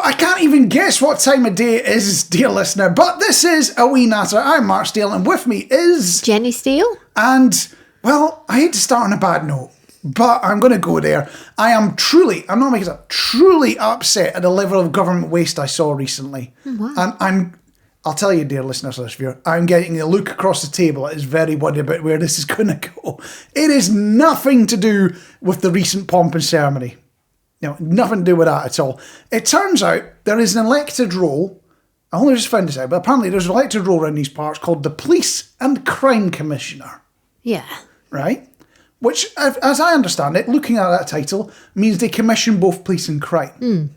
I can't even guess what time of day it is, dear listener, but this is A Wee Natter. I'm Mark Steele, and with me is... Jenny Steele. And, well, I hate to start on a bad note, but I'm going to go there. I'm not making it up, truly upset at the level of government waste I saw recently. Wow. And I'll tell you, dear listeners, I'm getting a look across the table that is very worried about where this is going to go. It is nothing to do with the recent pomp and ceremony. Nothing to do with that at all. It turns out there is an elected role, I only just found this out, but apparently there's an elected role around these parts called the Police and Crime Commissioner. Yeah. Right? Which, as I understand it, looking at that title, means they commission both police and crime.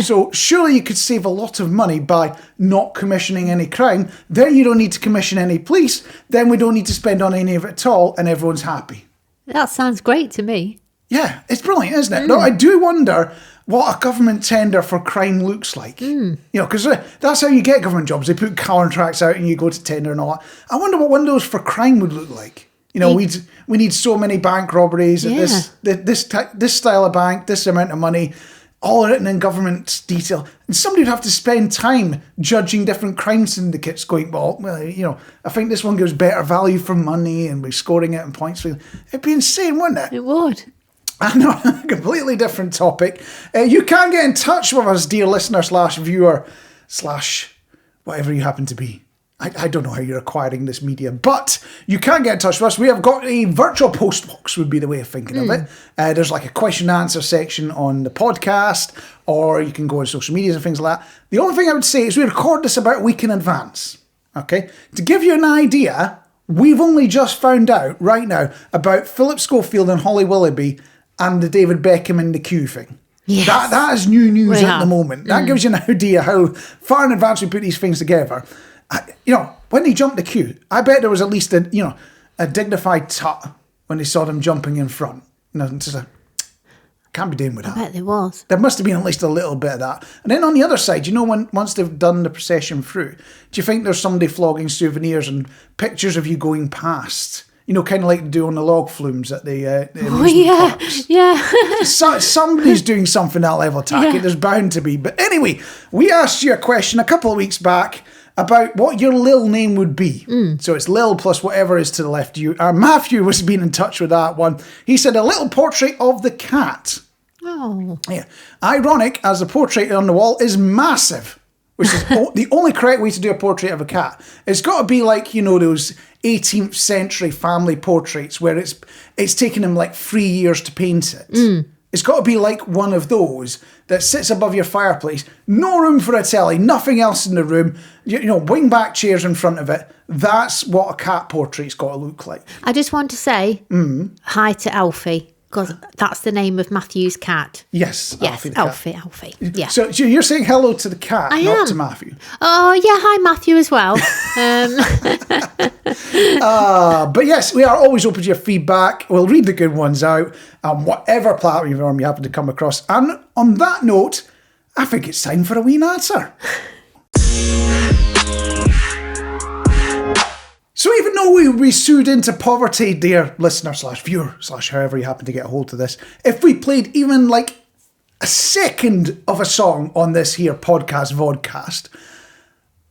So surely you could save a lot of money by not commissioning any crime. Then you don't need to commission any police. Then we don't need to spend on any of it at all, and everyone's happy. That sounds great to me. Yeah, it's brilliant, isn't it? No, I do wonder what a government tender for crime looks like. Because that's how you get government jobs. They put contracts out and you go to tender and all that. I wonder what one of those for crime would look like. We need so many bank robberies at this style of bank, this amount of money, all written in government detail. And somebody would have to spend time judging different crime syndicates going, I think this one gives better value for money and we're scoring it in points. It'd be insane, wouldn't it? It would. I know, a completely different topic. You can get in touch with us, dear listener / viewer / whatever you happen to be. I don't know how you're acquiring this media, but you can get in touch with us. We have got a virtual post box, would be the way of thinking of it. There's like a question and answer section on the podcast, or you can go on social medias and things like that. The only thing I would say is we record this about a week in advance. Okay? To give you an idea, we've only just found out right now about Philip Schofield and Holly Willoughby and the David Beckham in the queue thing. Yes. That is new news at the moment. That gives you an idea how far in advance we put these things together. When they jumped the queue, I bet there was at least a dignified tut when they saw them jumping in front. Can't be doing with that. I bet there was. There must have been at least a little bit of that. And then on the other side, once they've done the procession through, do you think there's somebody flogging souvenirs and pictures of you going past? Kind of like they do on the log flumes at the amusement parks. Yeah. Somebody's doing something that level, Tacky. Yeah. There's bound to be. But anyway, we asked you a question a couple of weeks back about what your Lil name would be. So it's Lil plus whatever is to the left of you. Matthew was being in touch with that one. He said a little portrait of the cat. Oh. Yeah. Ironic, as the portrait on the wall is massive, which is the only correct way to do a portrait of a cat. It's got to be like, those 18th century family portraits where it's taken them like 3 years to paint it. It's got to be like one of those that sits above your fireplace. No room for a telly, nothing else in the room. Wing back chairs in front of it. That's what a cat portrait's got to look like. I just want to say hi to Alfie, because that's the name of Matthew's cat. Yes, Alfie. Yeah. So you're saying hello to the cat, not to Matthew. Oh, yeah, hi Matthew as well. But yes, we are always open to your feedback. We'll read the good ones out on whatever platform you happen to come across. And on that note, I think it's time for a wee natter. So even though we sued into poverty, dear listener / viewer / however you happen to get a hold of this, if we played even like a second of a song on this here vodcast,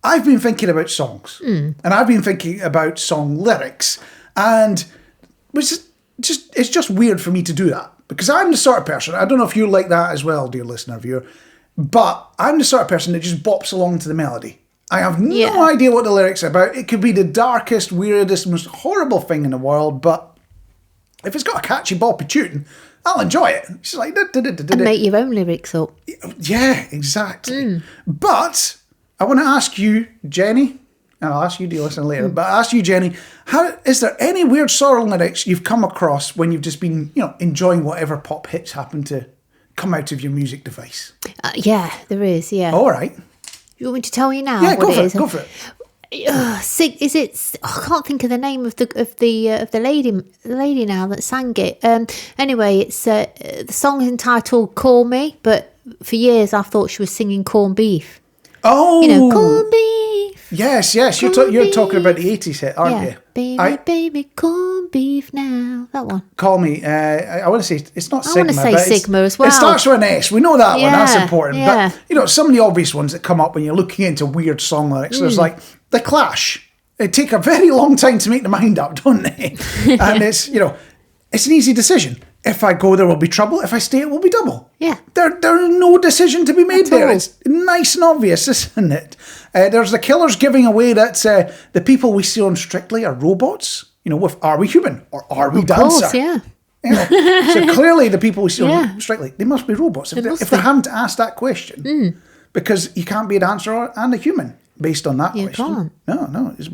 I've been thinking about songs. And I've been thinking about song lyrics. And it's just weird for me to do that. Because I'm the sort of person, I don't know if you're like that as well, dear listener, viewer, but I'm the sort of person that just bops along to the melody. I have no idea what the lyrics are about. It could be the darkest, weirdest, most horrible thing in the world, but if it's got a catchy boppy tune, I'll enjoy it. It's like... And make your own lyrics up. Yeah, exactly. But I want to ask you, Jenny, and I'll ask you, dear listener, later, but I'll ask you, Jenny, is there any weird song lyrics you've come across when you've just been, enjoying whatever pop hits happen to come out of your music device? Yeah, there is, yeah. All right. You want me to tell you now? Yeah, go for it. Is it? I can't think of the name of the lady now that sang it. Anyway, it's the song is entitled "Call Me," but for years I thought she was singing corned beef. Oh, corned beef. Yes. You're talking about the 80s hit, aren't you? Baby, corned beef now. That one. Call me. I want to say it's not Sigma. I want to say but Sigma as well. It starts with an S. We know that one. That's Yeah, important. yeah. But some of the obvious ones that come up when you're looking into weird song lyrics. There's like The Clash. They take a very long time to make the mind up, don't they? And it's it's an easy decision. If I go, there will be trouble. If I stay, it will be double. Yeah. There's no decision to be made At there. all. It's nice and obvious, isn't it? There's the Killers giving away that the people we see on Strictly are robots. Are we human or are we dancer? Of course, yeah. So clearly the people we see Yeah. on Strictly, they must be robots. must If they be. haven't asked that question, because you can't be a dancer and a human based on that You question. can't. No, it's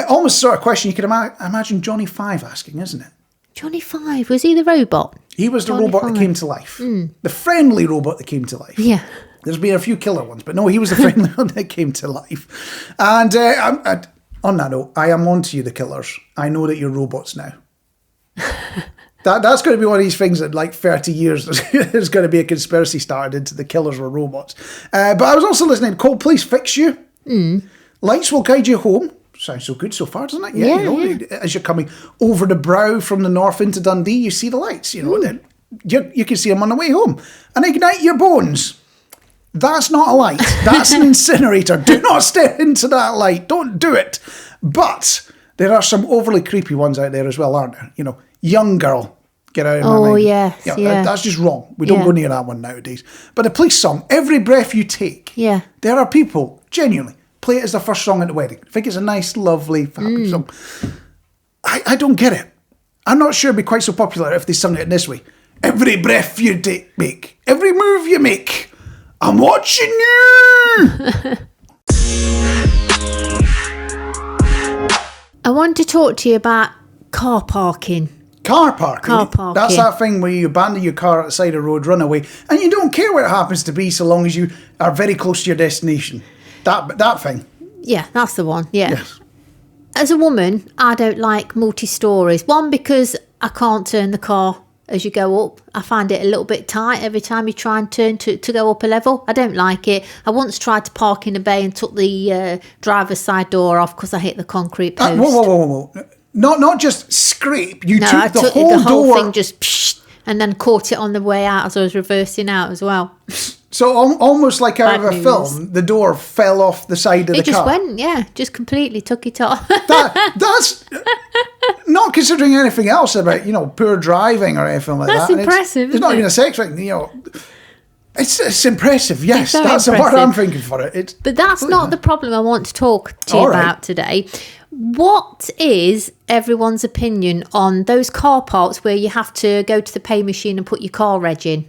almost the sort of question you could imagine Johnny Five asking, isn't it? Johnny Five, was he the robot? He was the Johnny robot Five. that came to life. The friendly robot that came to life. Yeah. There's been a few killer ones, but no, he was the friendly one that came to life. And on that note, I am on to you, the Killers. I know that you're robots now. That's going to be one of these things that, like 30 years, there's going to be a conspiracy started into the Killers were robots. But I was also listening to Cold Please Fix You. Lights Will Guide You Home. Sounds so good so far, doesn't it? Yeah. As you're coming over the brow from the north into Dundee, you see the lights. Then you can see them on the way home. And Ignite Your Bones. That's not a light. That's an incinerator. Do not stare into that light. Don't do it. But there are some overly creepy ones out there as well, aren't there? Young Girl. Get out of my mind. Oh, yes, yeah. That's just wrong. We don't Yeah. go near that one nowadays. But the police song, Every Breath You Take. Yeah. There are people, genuinely, play it as the first song at the wedding. I think it's a nice, lovely, happy song. I don't get it. I'm not sure it'd be quite so popular if they sung it in this way. Every breath you make, every move you make, I'm watching you. I want to talk to you about car parking. Car parking. Car parking. That's that thing where you abandon your car at the side of the road, run away, and you don't care where it happens to be so long as you are very close to your destination. That thing. Yeah, that's the one. Yeah. Yes. As a woman, I don't like multi-stories. One, because I can't turn the car as you go up. I find it a little bit tight every time you try and turn to go up a level. I don't like it. I once tried to park in a bay and took the driver's side door off because I hit the concrete post. Whoa. Not just scrape. You I took the took whole the whole door. thing just psh, and then caught it on the way out as I was reversing out as well. So almost like out of Bad a news. film, the door fell off the side of It the just car. went, yeah, just completely took it off. That's not considering anything else about poor driving or anything like That's that. And impressive, It's not isn't even it? a sex thing. It's impressive. Yes, very that's the word impressive. I'm thinking for it. But that's not the problem I want to talk to you All right. about today. What is everyone's opinion on those car parks where you have to go to the pay machine and put your car reg in?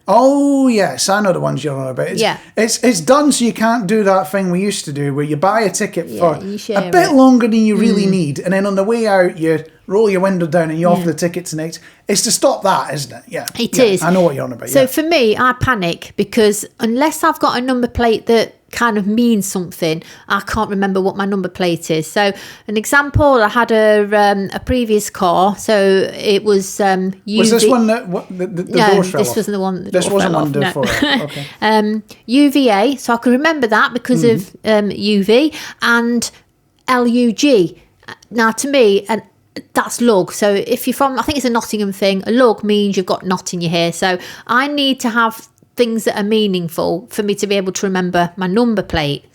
Oh yes, I know the ones you're on about. Yeah. It's done so you can't do that thing we used to do where you buy a ticket for you share a bit it. longer than you really need, and then on the way out you roll your window down and you offer the ticket to next. It's to stop that, isn't it? Yeah. It Yeah, is. I know what you're on about. So yeah. for me, I panic because unless I've got a number plate that kind of means something, I can't remember what my number plate is. So an example, I had a previous car, so it was UV. Was this one that the No, doors fell this off? wasn't the one. That This door wasn't fell one off, door no. for it. Okay. UVA, so I can remember that because of UV, and LUG. Now, to me, and that's lug. So if you're from, I think it's a Nottingham thing, a lug means you've got knot in your hair. So I need to have things that are meaningful for me to be able to remember my number plate.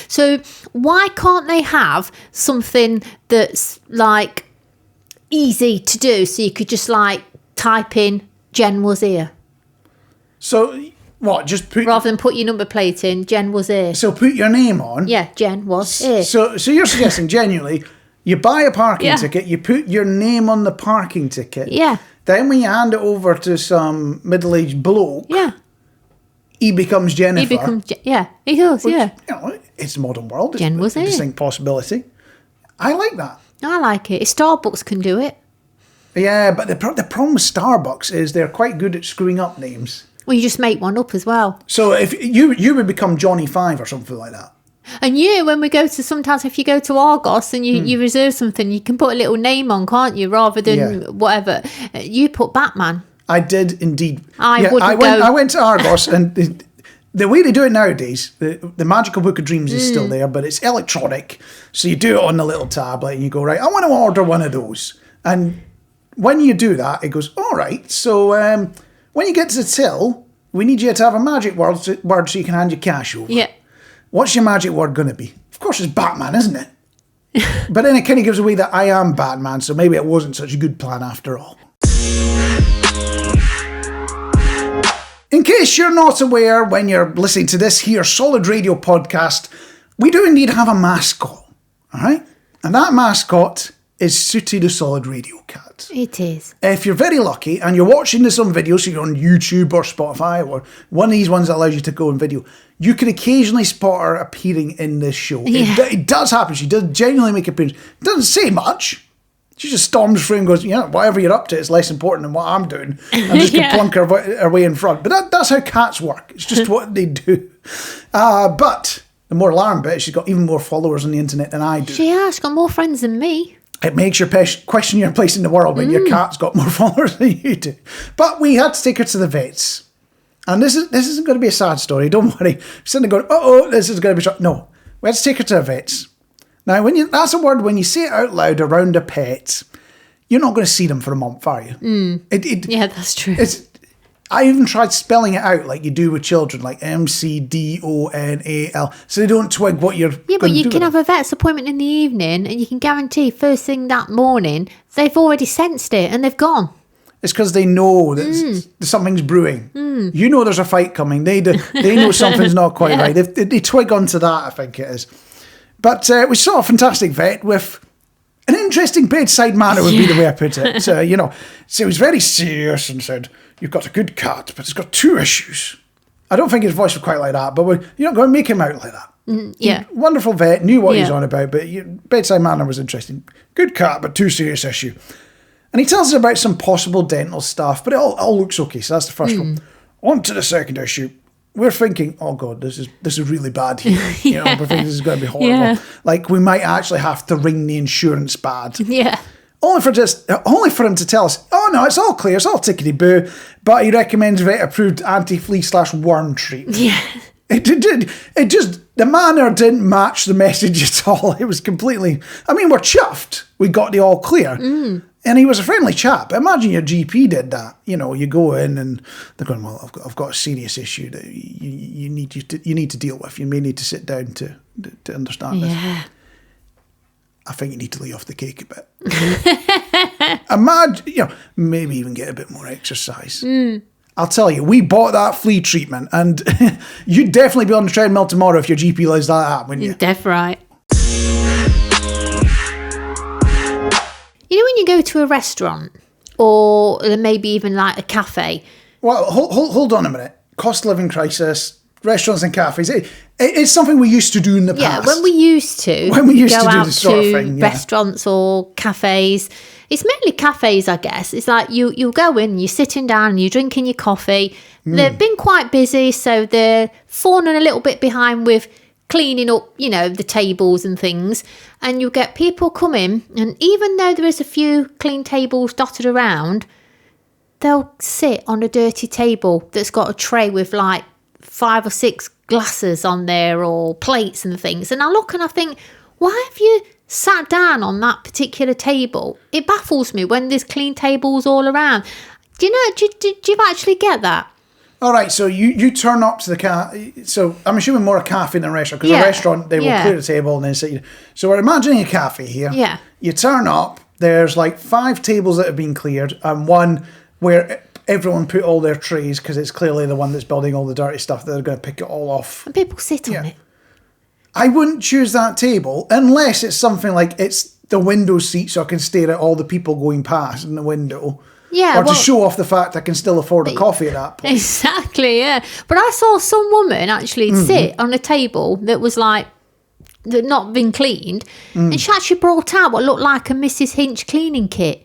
So why can't they have something that's like easy to do, so you could just like type in Jen was here So what? Just put rather than put your number plate in Jen was here? so put your name on. Yeah, Jen was here. So you're suggesting genuinely, you buy a parking Yeah. ticket, you put your name on the parking ticket. Yeah. Then when you hand it over to some middle-aged bloke, Yeah, he becomes Jennifer. he becomes he does. which, Yeah, it's the modern world. Jen It's was a here. distinct possibility. I like that. I like it. If Starbucks can do it, Yeah, but the problem with Starbucks is they're quite good at screwing up names. well, you just make one up as well. So if you would become Johnny Five or something like that. And when we go to, sometimes if you go to Argos and you reserve something, you can put a little name on, can't you? Rather than Yeah. whatever. You put Batman. I did indeed. I wouldn't I went. go- I went to Argos and the way they do it nowadays, the Magical Book of Dreams is still there, but it's electronic. So you do it on the little tablet and you go, right, I want to order one of those. And when you do that, it goes, all right, so when you get to the till, we need you to have a magic word so you can hand your cash over. Yeah. What's your magic word going to be? Of course it's Batman, isn't it? But then it kind of gives away that I am Batman, so maybe it wasn't such a good plan after all. In case you're not aware, when you're listening to this here Solid Radio podcast, we do indeed have a mascot, all right? And that mascot is Sooty the Solid Radio Cat. It is. If you're very lucky and you're watching this on video, so you're on YouTube or Spotify or one of these ones that allows you to go on video, you can occasionally spot her appearing in this show. Yeah. It does happen. She does genuinely make appearances. Doesn't say much. She just storms through and goes, yeah, whatever you're up to, it's less important than what I'm doing. I'm just going to plunk her way in front. But that's how cats work. It's just what they do. But the more alarming bit is she's got even more followers on the internet than I do. She has got more friends than me. It makes you question your place in the world when your cat's got more followers than you do. But we had to take her to the vets. And this isn't going to be a sad story. Don't worry. Sitting there going, this is going to be short. No, we had to take her to the vets. Now, that's a word, when you say it out loud around a pet, you're not going to see them for a month, are you? Yeah, that's true. I even tried spelling it out like you do with children, like MCDONAL, so they don't twig what you're Yeah, but you can have a vet's appointment in the evening and you can guarantee first thing that morning they've already sensed it and they've gone. It's because they know that something's brewing. You know there's a fight coming. They know something's not quite right. They twig onto that, I think it is. But we saw a fantastic vet with an interesting bedside manner, would be the way I put it. So he was very serious and said, you've got a good cat, but it's got 2 issues. I don't think his voice was quite like that, but you're not going to make him out like that. Wonderful vet, knew what he was on about, but bedside manner was interesting. Good cat, but 2 serious issue. And he tells us about some possible dental stuff, but it all looks okay. So that's the first one. On to the second issue. We're thinking, oh God, this is really bad here. We're thinking this is going to be horrible. Yeah. Like we might actually have to ring the insurance bad. Yeah. Only for him to tell us, oh no, it's all clear, it's all tickety-boo, but he recommends vet-approved anti-flea/worm treatment. Yeah. It just, the manner didn't match the message at all. It was completely, we're chuffed we got the all clear. And he was a friendly chap. Imagine your GP did that. You go in and they're going, well, I've got a serious issue that you need to deal with. You may need to sit down to understand this. I think you need to lay off the cake a bit. Imagine, maybe even get a bit more exercise. I'll tell you, we bought that flea treatment and you'd definitely be on the treadmill tomorrow if your GP lays that out, wouldn't you? You're deaf right. When you go to a restaurant or maybe even like a cafe. Well, hold on a minute. Cost of living crisis, restaurants and cafes. It's something we used to do in the past. Yeah, when we used to do this sort of thing. Restaurants or cafes. It's mainly cafes, I guess. It's like you go in, you're sitting down and you're drinking your coffee. They've been quite busy, so they're falling a little bit behind with cleaning up, the tables and things, and you'll get people come in, and even though there is a few clean tables dotted around, they'll sit on a dirty table that's got a tray with like 5 or 6 glasses on there or plates and things, and I look and I think, why have you sat down on that particular table? It baffles me when there's clean tables all around. Do you actually get that? All right, so you turn up to the cafe. So I'm assuming more a cafe than a restaurant, because a restaurant, they will clear the table and then sit you. So we're imagining a cafe here. Yeah. You turn up, there's like 5 tables that have been cleared and one where everyone put all their trays, because it's clearly the one that's building all the dirty stuff. They're going to pick it all off. And people sit on it. I wouldn't choose that table unless it's something like it's the window seat so I can stare at all the people going past in the window. Yeah, or to show off the fact I can still afford a coffee at that point. Exactly, yeah. But I saw some woman actually sit on a table that was like, that not been cleaned, and she actually brought out what looked like a Mrs. Hinch cleaning kit.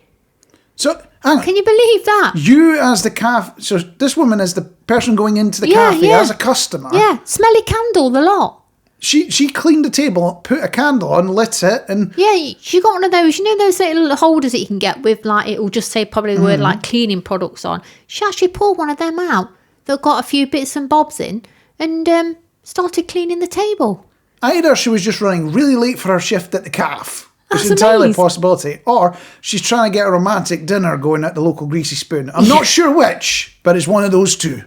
So, can you believe that? You as the cafe, so this woman is the person going into the cafe as a customer. Yeah, smelly candle, the lot. She cleaned the table, put a candle on, lit it, and... Yeah, she got one of those, those little holders that you can get with, like, it will just say probably the word, like, cleaning products on. She actually pulled one of them out that got a few bits and bobs in, and started cleaning the table. Either she was just running really late for her shift at the calf, which is That's entirely a amazing. possibility, or she's trying to get a romantic dinner going at the local Greasy Spoon. I'm not sure which, but it's one of those two.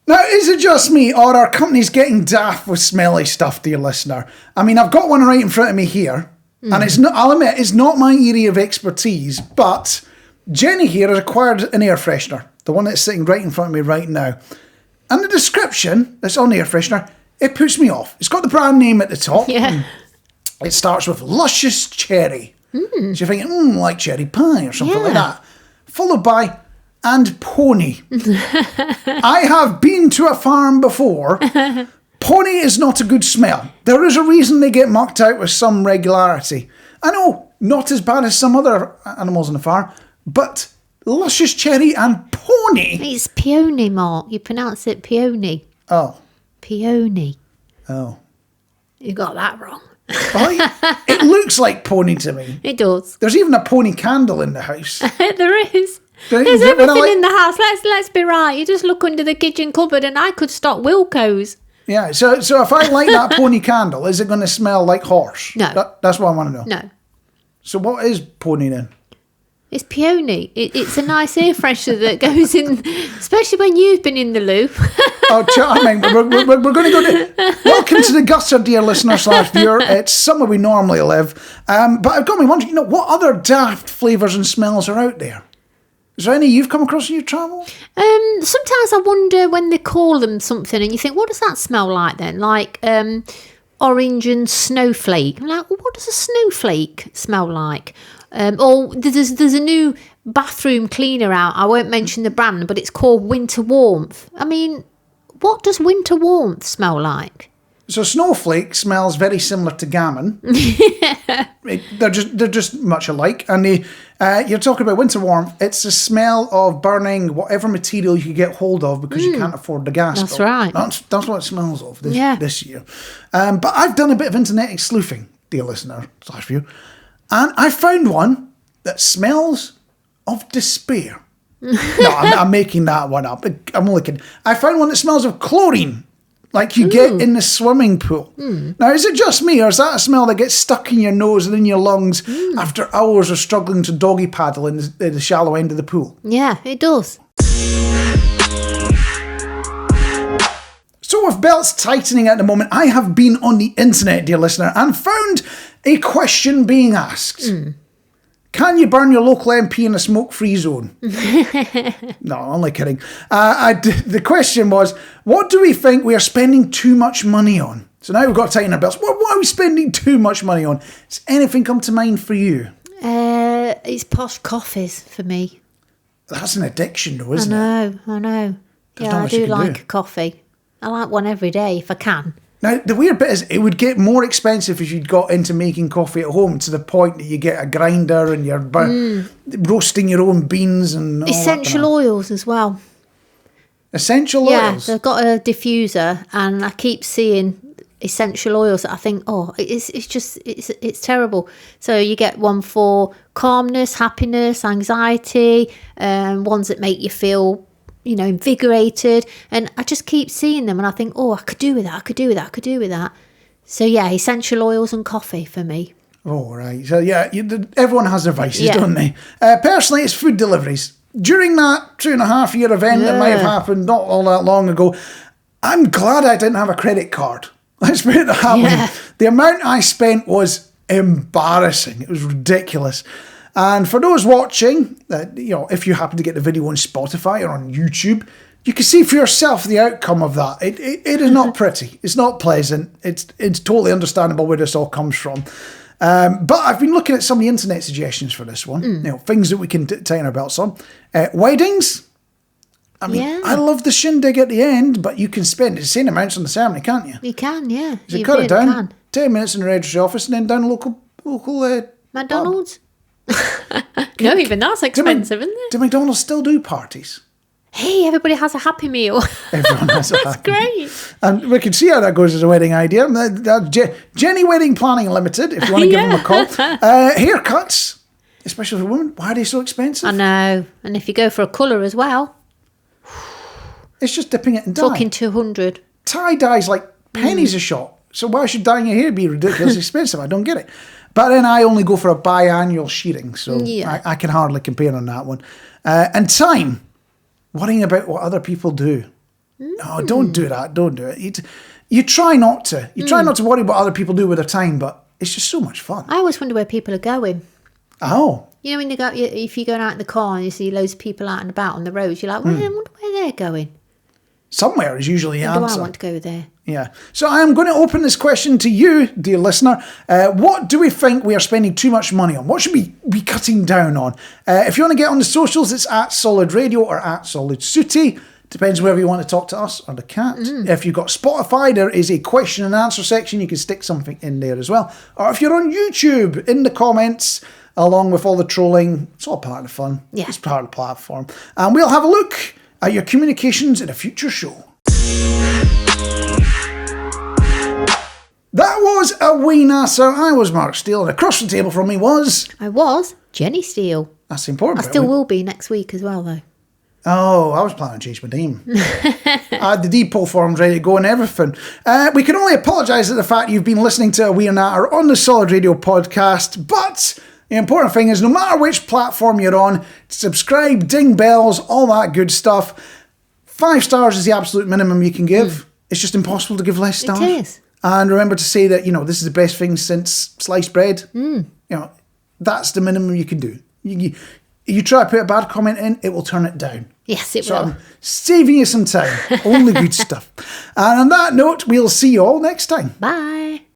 Now, is it just me, or are companies getting daft with smelly stuff, dear listener? I mean, I've got one right in front of me here, and it's not, I'll admit, it's not my area of expertise, but Jenny here has acquired an air freshener, the one that's sitting right in front of me right now. And the description that's on the air freshener, it puts me off. It's got the brand name at the top. Yeah. It starts with luscious cherry. So you're thinking, like cherry pie or something like Yeah. that. Followed by, and pony. I have been to a farm before. Pony is not a good smell. There is a reason they get mucked out with some regularity. I know, not as bad as some other animals on the farm, but luscious cherry and pony. It's peony, Mark. You pronounce it peony. Oh, Peony. oh. You got that wrong. It looks like pony to me. It does. There's even a pony candle in the house. There is. When There's I everything like- in the house. Let's be right. You just look under the kitchen cupboard and I could stock Wilco's. Yeah, so if I light that pony candle, is it going to smell like horse? No. That's what I want to know. No. So what is pony then? It's peony. It's a nice air freshener that goes in, especially when you've been in the loo. Oh, charming. We're going to go to... Welcome to the gutter, dear listener / viewer. It's somewhere we normally live. But I've got me wondering, what other daft flavours and smells are out there? Is there any you've come across in your travel? Sometimes I wonder when they call them something and you think, what does that smell like then? Like orange and snowflake. I'm like, well, what does a snowflake smell like? Or there's a new bathroom cleaner out. I won't mention the brand, but it's called Winter Warmth. I mean, what does winter warmth smell like? So snowflake smells very similar to gammon. They're just much alike. And you're talking about winter warmth. It's a smell of burning whatever material you can get hold of because you can't afford the gas. That's bill. right. That's what it smells of Yeah. this year. But I've done a bit of internet sleuthing, dear listener / view, and I found one that smells of despair. No, I'm making that one up. I'm only kidding. I found one that smells of chlorine. Like you get in the swimming pool. Now, is it just me, or is that a smell that gets stuck in your nose and in your lungs after hours of struggling to doggy paddle in the shallow end of the pool? Yeah, it does. So with belts tightening at the moment, I have been on the internet, dear listener, and found a question being asked. Can you burn your local MP in a smoke-free zone? No, only kidding. The question was, what do we think we are spending too much money on? So now we've got to tighten our belts. What are we spending too much money on? Does anything come to mind for you? It's posh coffees for me. That's an addiction though, isn't it? I know. There's not Yeah, I much you do can like do. a coffee. I like one every day if I can. Now, the weird bit is it would get more expensive if you'd got into making coffee at home to the point that you get a grinder and you're roasting your own beans and all Essential that. oils as well. Essential Yeah, oils? they've got a diffuser and I keep seeing essential oils that I think, it's terrible. So you get one for calmness, happiness, anxiety, ones that make you feel invigorated, and I just keep seeing them and I think, I could do with that. So yeah, essential oils and coffee for me. Oh, right. So yeah, everyone has their vices, Yeah. don't they? Personally, it's food deliveries. During that 2.5-year event that might have happened not all that long ago, I'm glad I didn't have a credit card. Let's put it that way. Yeah. The amount I spent was embarrassing. It was ridiculous. And for those watching, if you happen to get the video on Spotify or on YouTube, you can see for yourself the outcome of that. It is not pretty. It's not pleasant. It's totally understandable where this all comes from. But I've been looking at some of the internet suggestions for this one. Things that we can tighten our belts on. Weddings. I mean, Yeah. I love the shindig at the end, but you can spend insane amounts on the ceremony, can't you? You can, yeah. So You cut really it down. can. 10 minutes in the registry office and then down a local McDonald's? No, even that's expensive, isn't it? Do McDonald's still do parties? Hey, everybody has a Happy Meal. Everyone has a That's happy. great. And we can see how that goes as a wedding idea. Jenny Wedding Planning Limited, if you want to give them a call. Haircuts, especially for women, why are they so expensive? I know. And if you go for a colour as well, It's just dipping it in dye. Talking 200. Tie-dye's like pennies a shot. So why should dyeing your hair be ridiculously expensive? I don't get it. But then I only go for a biannual shearing, so I can hardly compare on that one. And time. Worrying about what other people do. No, don't do that. Don't do it. You try not to. You try not to worry what other people do with their time, but it's just so much fun. I always wonder where people are going. Oh. You know, when you go, if you're going out in the car and you see loads of people out and about on the roads, you're like, well, I wonder where they're going. Somewhere is usually the answer. Do I want to go there? Yeah. So I am going to open this question to you, dear listener. What do we think we are spending too much money on? What should we be cutting down on? If you want to get on the socials, it's at Solid Radio or at Solid Sooty. Depends whether you want to talk to us or the cat. If you've got Spotify, there is a question and answer section. You can stick something in there as well. Or if you're on YouTube, in the comments, along with all the trolling, it's all part of the fun. Yeah. It's part of the platform. And we'll have a look at your communications in a future show. That was a Wee Natter. I was Mark Steele, and across the table from me was... I was Jenny Steele. That's the important I bit. still will be next week as well, though. Oh, I was planning to change my name. I had the depot forms ready to go and everything. We can only apologise at the fact you've been listening to a Wee Natter on the Solid Radio podcast, but the important thing is no matter which platform you're on, subscribe, ding bells, all that good stuff. 5 stars is the absolute minimum you can give. It's just impossible to give less stars. It is. And remember to say that, this is the best thing since sliced bread. That's the minimum you can do. You try to put a bad comment in, it will turn it down. Yes, it So will. I'm saving you some time. Only good stuff. And on that note, we'll see you all next time. Bye.